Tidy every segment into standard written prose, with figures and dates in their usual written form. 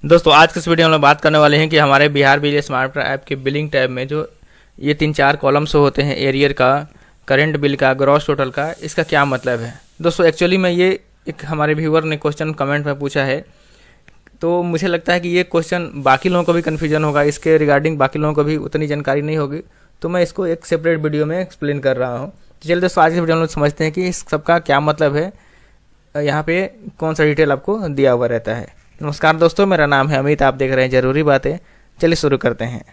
दोस्तों आज के इस वीडियो में हम लोग बात करने वाले हैं कि हमारे बिहार बिजली स्मार्ट ऐप के बिलिंग टैब में जो ये 3-4 कॉलम्स होते हैं, एरियर का, करंट बिल का, ग्रॉस टोटल का, इसका क्या मतलब है। दोस्तों एक्चुअली में ये एक हमारे व्यूअर ने क्वेश्चन कमेंट में पूछा है, तो मुझे लगता है कि ये क्वेश्चन बाकी लोगों को भी कन्फ्यूजन होगा, इसके रिगार्डिंग बाकी लोगों को भी उतनी जानकारी नहीं होगी, तो मैं इसको एक सेपरेट वीडियो में एक्सप्लेन कर रहा हूँ। तो चलिए दोस्तों आज के वीडियो में हम लोग समझते हैं कि इस सब का क्या मतलब है, यहाँ पे कौन सा डिटेल आपको दिया हुआ रहता है। नमस्कार दोस्तों, मेरा नाम है अमित, आप देख रहे हैं जरूरी बातें। चलिए शुरू करते हैं।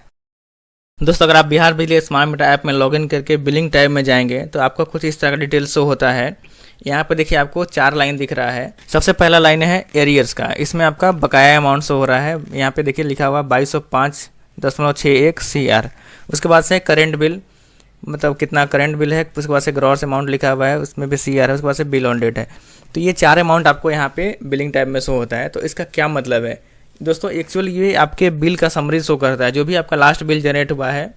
दोस्तों अगर आप बिहार बिजली स्मार्ट मीटर ऐप में लॉगिन करके बिलिंग टैब में जाएंगे तो आपको कुछ इस तरह का डिटेल शो होता है। यहाँ पे देखिए आपको 4 लाइन दिख रहा है। सबसे पहला लाइन है एरियर्स का, इसमें आपका बकाया अमाउंट शो हो रहा है। यहाँ पे देखिए लिखा हुआ 2205.61 CR। उसके बाद से करेंट बिल, मतलब कितना करंट बिल है। उसके बाद से ग्रॉस अमाउंट लिखा हुआ है, उसमें भी CR है। उसके बाद से बिल ऑन डेट है। तो ये 4 अमाउंट आपको यहाँ पे बिलिंग टैब में शो होता है। तो इसका क्या मतलब है दोस्तों, एक्चुअली ये आपके बिल का समरी शो करता है। जो भी आपका लास्ट बिल जनरेट हुआ है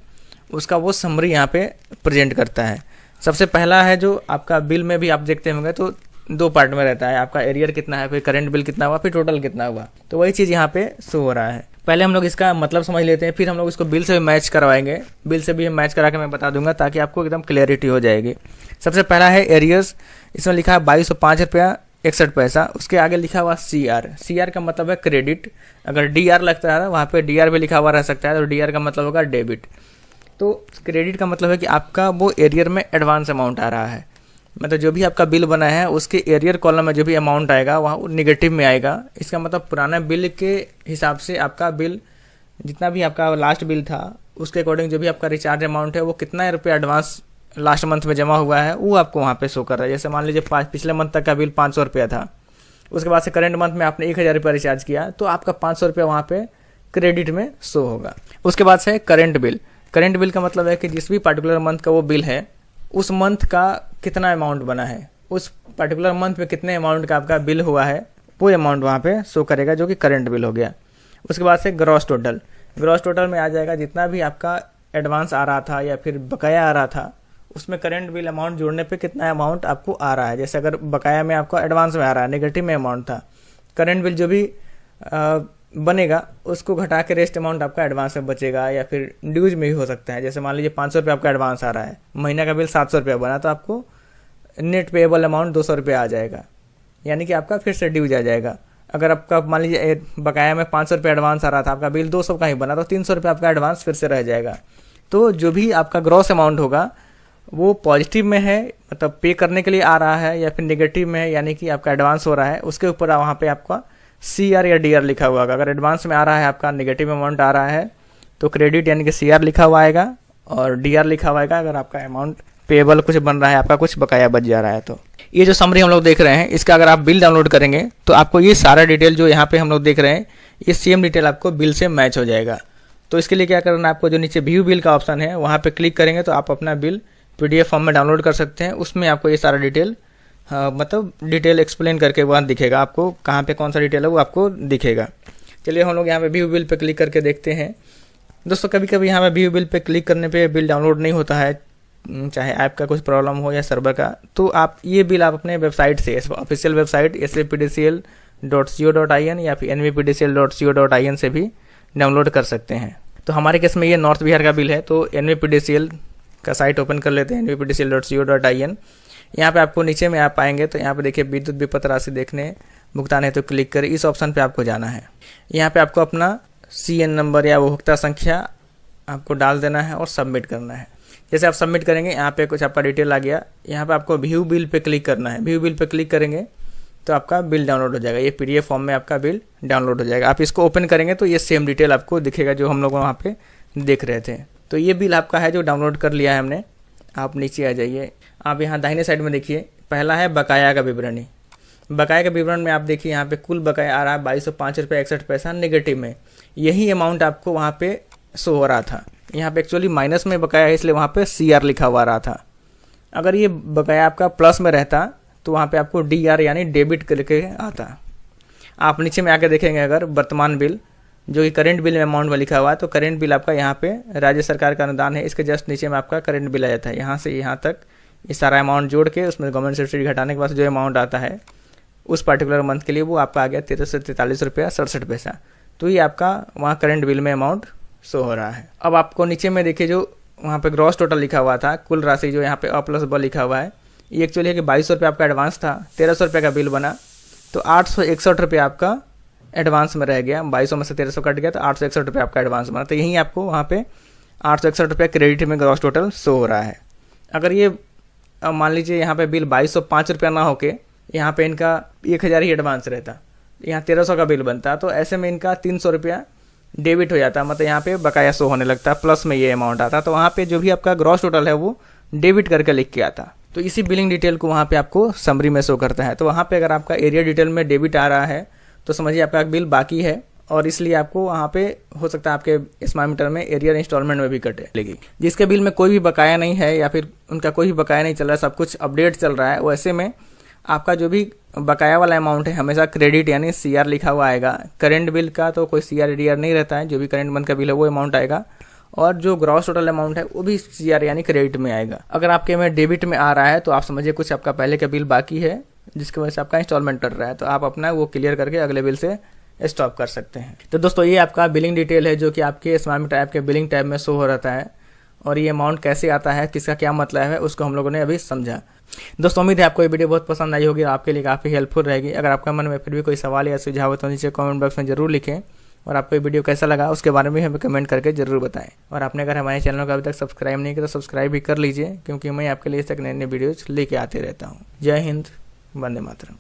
उसका वो समरी यहाँ पे प्रेजेंट करता है। सबसे पहला है जो आपका बिल में भी आप देखते होंगे तो 2 पार्ट में रहता है, आपका एरियर कितना है, फिर करंट बिल कितना हुआ, फिर टोटल कितना हुआ। तो वही चीज़ यहाँ पे शो हो रहा है। पहले हम लोग इसका मतलब समझ लेते हैं, फिर हम लोग इसको बिल से भी मैच करवाएंगे। बिल से भी मैच करा के मैं बता दूंगा ताकि आपको एकदम क्लियरिटी हो जाएगी। सबसे पहला है एरियर्स, इसमें लिखा है 2205.61। उसके आगे लिखा हुआ CR का मतलब है क्रेडिट। अगर DR लगता है वहाँ पे DR भी लिखा हुआ रह सकता है, तो DR का मतलब होगा डेबिट। तो क्रेडिट का मतलब है कि आपका वो एरियर में एडवांस अमाउंट आ रहा है, मतलब जो भी आपका बिल बना है उसके एरियर कॉलम में जो भी अमाउंट आएगा वहाँ नेगेटिव में आएगा। इसका मतलब पुराना बिल के हिसाब से आपका बिल, जितना भी आपका लास्ट बिल था उसके अकॉर्डिंग जो भी आपका रिचार्ज अमाउंट है वो कितना रुपया एडवांस लास्ट मंथ में जमा हुआ है वो आपको वहाँ पे शो कर रहा है। जैसे मान लीजिए पिछले मंथ तक का बिल 500 रुपया था, उसके बाद से करंट मंथ में आपने 1000 रुपया रिचार्ज किया तो आपका 500 रुपया वहाँ पे क्रेडिट में शो होगा। उसके बाद से करंट बिल। करंट बिल का मतलब है कि जिस भी पर्टिकुलर मंथ का वो बिल है उस मंथ का कितना अमाउंट बना है, उस पर्टिकुलर मंथ में कितने अमाउंट का आपका बिल हुआ है वो अमाउंट वहाँ पे शो करेगा, जो कि करंट बिल हो गया। उसके बाद से ग्रॉस टोटल। ग्रॉस टोटल में आ जाएगा जितना भी आपका एडवांस आ रहा था या फिर बकाया आ रहा था उसमें करंट बिल अमाउंट जोड़ने पे कितना अमाउंट आपको आ रहा है। जैसे अगर बकाया में आपको एडवांस में आ रहा है, नेगेटिव में अमाउंट था, करंट बिल जो भी बनेगा उसको घटा के रेस्ट अमाउंट आपका एडवांस में बचेगा, या फिर ड्यूज में भी हो सकता है। जैसे मान लीजिए 500 रुपये आपका एडवांस आ रहा है, महीने का बिल 700 रुपया बना तो आपको नेट पेएबल अमाउंट 200 रुपया आ जाएगा, यानी कि आपका फिर से ड्यूज आ जाएगा। अगर आपका मान लीजिए बकाया में 500 रुपये एडवांस आ रहा था, आपका बिल 200 का ही बना तो 300 रुपये आपका एडवांस फिर से रह जाएगा। तो जो भी आपका ग्रॉस अमाउंट होगा वो पॉजिटिव में है, मतलब पे करने के लिए आ रहा है, या फिर नेगेटिव में है यानी कि आपका एडवांस हो रहा है, उसके ऊपर वहाँ पे आपका CR या DR लिखा हुआ होगा। अगर एडवांस में आ रहा है, आपका नेगेटिव अमाउंट आ रहा है तो क्रेडिट यानी कि CR लिखा हुआ आएगा और DR लिखा हुआ आएगा। अगर आपका अमाउंट पेएबल कुछ बन रहा है, आपका कुछ बकाया बच जा रहा है। तो ये जो समरी हम लोग देख रहे हैं इसका अगर आप बिल डाउनलोड करेंगे तो आपको ये सारा डिटेल जो यहाँ पे हम लोग देख रहे हैं ये सेम डिटेल आपको बिल से मैच हो जाएगा। तो इसके लिए क्या करना है, आपको जो नीचे व्यू बिल का ऑप्शन है वहाँ पे क्लिक करेंगे तो आप अपना बिल PDF फॉर्म में डाउनलोड कर सकते हैं। उसमें आपको ये सारा डिटेल मतलब डिटेल एक्सप्लेन करके वहाँ दिखेगा, आपको कहाँ पे कौन सा डिटेल है वो आपको दिखेगा। चलिए हम लोग यहाँ पे व्यू बिल पे क्लिक करके देखते हैं। दोस्तों कभी कभी यहाँ पे व्यू बिल पे क्लिक करने पे बिल डाउनलोड नहीं होता है, चाहे ऐप का कुछ प्रॉब्लम हो या सर्वर का, तो आप ये बिल आप अपने वेबसाइट से, ऑफिशियल वेबसाइट svpdcl.co.in या फिर nvpdcl.co.in से भी डाउनलोड कर सकते हैं। तो हमारे केस में ये नॉर्थ बिहार का बिल है, तो nvpdcl का साइट ओपन कर लेते हैं, nvpdcl.co.in। यहाँ पे आपको नीचे में आप आएंगे तो यहाँ पे देखिए विद्युत विपत राशि देखने भुगतान है, तो क्लिक करें, इस ऑप्शन पे आपको जाना है। यहाँ पे आपको अपना CN नंबर या उपभोक्ता संख्या आपको डाल देना है और सबमिट करना है। जैसे आप सबमिट करेंगे यहाँ पे कुछ आपका डिटेल आ गया, यहाँ पे आपको व्यू बिल पे क्लिक करना है। व्यू बिल पे क्लिक करेंगे तो आपका बिल डाउनलोड हो जाएगा, ये PDF फॉर्म में आपका बिल डाउनलोड हो जाएगा। आप इसको ओपन करेंगे तो ये सेम डिटेल आपको दिखेगा जो हम लोग वहाँ पे देख रहे थे। तो ये बिल आपका है जो डाउनलोड कर लिया है हमने। आप नीचे आ जाइए, आप यहाँ दाहिने साइड में देखिए, पहला है बकाया का विवरणी। बकाया के विवरण में आप देखिए यहाँ पे कुल बकाया आ रहा है 2205.61 नेगेटिव में। यही अमाउंट आपको वहाँ पे शो हो रहा था। यहाँ पे एक्चुअली माइनस में बकाया है इसलिए वहाँ पे CR लिखा हुआ रहा था। अगर ये बकाया आपका प्लस में रहता तो वहाँ पे आपको DR यानी डेबिट करके आता। आप नीचे में आके देखेंगे अगर वर्तमान बिल जो कि करंट बिल में अमाउंट में लिखा हुआ है, तो करंट बिल आपका यहाँ पे राज्य सरकार का अनुदान है, इसके जस्ट नीचे में आपका करंट बिल आ जाता है। यहाँ से यहाँ तक ये सारा अमाउंट जोड़ के उसमें गवर्नमेंट सब्सिडी घटाने के बाद जो अमाउंट आता है उस पर्टिकुलर मंथ के लिए वो आपका आ गया 1343 रुपया 67 पैसा। तो ये आपका वहाँ करंट बिल में अमाउंट शो हो रहा है। अब आपको नीचे में देखिए जो वहाँ पे ग्रॉस टोटल लिखा हुआ था, कुल राशि जो यहाँ पे अ प्लस ब लिखा हुआ है, ये एक्चुअली है कि 2200 रुपये आपका एडवांस था, 1300 रुपये का बिल बना, तो 861 रुपये आपका एडवांस में रह गया। 2200 में से 1300 कट गया तो 861 रुपये आपका एडवांस बना। तो यहीं आपको वहाँ पे 861 रुपये क्रेडिट में ग्रॉस टोटल शो हो रहा है। अगर ये मान लीजिए यहाँ पे बिल 2205 रुपया ना होके यहाँ पे इनका 1000 ही एडवांस रहता, यहाँ 1300 का बिल बनता, तो ऐसे में इनका 300 रुपया डेबिट हो जाता, मतलब यहाँ पे बकाया शो होने लगता, प्लस में ये अमाउंट आता, तो वहाँ पे जो भी आपका ग्रॉस टोटल है वो डेबिट करके लिख के आता। तो इसी बिलिंग डिटेल को वहाँ पे आपको समरी में शो करता है। तो वहाँ पे अगर आपका एरिया डिटेल में डेबिट आ रहा है तो समझिए आपका बिल बाकी है, और इसलिए आपको वहाँ पे हो सकता है आपके स्मार्ट मीटर में एरियर इंस्टॉलमेंट में भी कटे लेगी। जिसके बिल में कोई भी बकाया नहीं है या फिर उनका कोई भी बकाया नहीं चल रहा है, सब कुछ अपडेट चल रहा है, वैसे में आपका जो भी बकाया वाला अमाउंट है हमेशा क्रेडिट यानी CR लिखा हुआ आएगा। करंट बिल का तो कोई CR ADR नहीं रहता है, जो भी करंट मंथ का बिल है वो अमाउंट आएगा, और जो ग्रॉस टोटल अमाउंट है वो भी CR यानी क्रेडिट में आएगा। अगर आपके में डेबिट में आ रहा है तो आप समझिए कुछ आपका पहले का बिल बाकी है जिसकी वजह से आपका इंस्टॉलमेंट कर रहा है, तो आप अपना वो क्लियर करके अगले बिल से स्टॉप कर सकते हैं। तो दोस्तों ये आपका बिलिंग डिटेल है जो कि आपके स्मार्ट मीटर ऐप के बिलिंग टैब में शो हो रहता है, और ये अमाउंट कैसे आता है, किसका क्या मतलब है, उसको हम लोगों ने अभी समझा। दोस्तों उम्मीद है आपको ये वीडियो बहुत पसंद आई होगी, आपके लिए काफ़ी हेल्पफुल रहेगी। अगर आपका मन में फिर भी कोई सवाल या सुझाव है तो नीचे कमेंट बॉक्स में जरूर लिखें, और आपको ये वीडियो कैसा लगा उसके बारे में हमें कमेंट करके जरूर बताएं। और आपने अगर हमारे चैनल को अभी तक सब्सक्राइब नहीं किया तो सब्सक्राइब भी कर लीजिए, क्योंकि मैं आपके लिए इस तक नए नए वीडियोज लेके आते रहता हूँ। जय हिंद, वंदे मातरम।